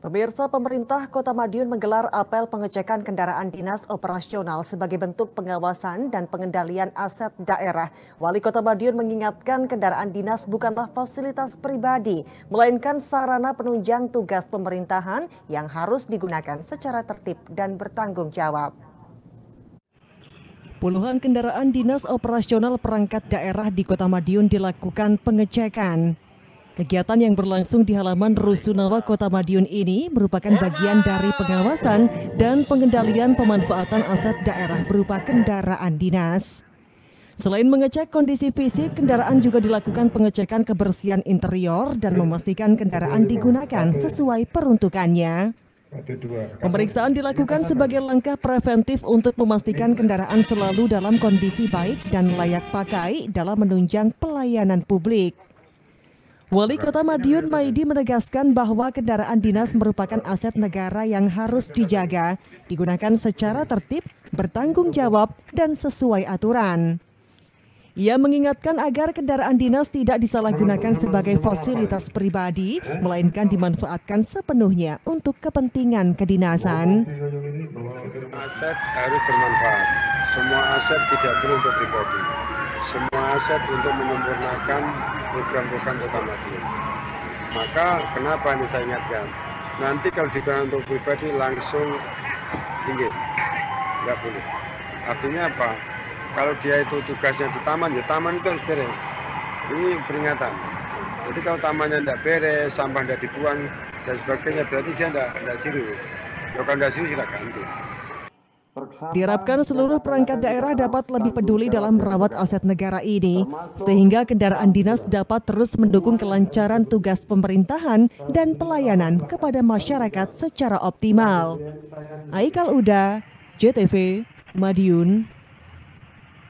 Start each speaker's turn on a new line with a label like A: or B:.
A: Pemirsa, pemerintah Kota Madiun menggelar apel pengecekan kendaraan dinas operasional sebagai bentuk pengawasan dan pengendalian aset daerah. Wali Kota Madiun mengingatkan kendaraan dinas bukanlah fasilitas pribadi, melainkan sarana penunjang tugas pemerintahan yang harus digunakan secara tertib dan bertanggung jawab. Puluhan kendaraan dinas operasional perangkat daerah di Kota Madiun dilakukan pengecekan. Kegiatan yang berlangsung di halaman Rusunawa Kota Madiun ini merupakan bagian dari pengawasan dan pengendalian pemanfaatan aset daerah berupa kendaraan dinas. Selain mengecek kondisi fisik, kendaraan juga dilakukan pengecekan kebersihan interior dan memastikan kendaraan digunakan sesuai peruntukannya. Pemeriksaan dilakukan sebagai langkah preventif untuk memastikan kendaraan selalu dalam kondisi baik dan layak pakai dalam menunjang pelayanan publik. Wali Kota Madiun Maidi menegaskan bahwa kendaraan dinas merupakan aset negara yang harus dijaga, digunakan secara tertib, bertanggung jawab, dan sesuai aturan. Ia mengingatkan agar kendaraan dinas tidak disalahgunakan sebagai fasilitas pribadi, melainkan dimanfaatkan sepenuhnya untuk kepentingan kedinasan.
B: Aset harus bermanfaat. Semua aset tidak perlu untuk pribadi. Semua aset untuk menyempurnakan program-program Kota Madiun. Maka kenapa ini saya ingatkan? Nanti kalau digunakan untuk pribadi langsung tinggi, nggak boleh. Artinya apa? Kalau dia itu tugasnya di taman, ya taman itu harus beres. Ini peringatan. Jadi kalau tamannya tidak beres, sampah tidak dibuang dan sebagainya, berarti dia tidak serius. Kalau tidak serius kita ganti.
A: Diharapkan seluruh perangkat daerah dapat lebih peduli dalam merawat aset negara ini, sehingga kendaraan dinas dapat terus mendukung kelancaran tugas pemerintahan dan pelayanan kepada masyarakat secara optimal. Aikal Uda, JTV, Madiun.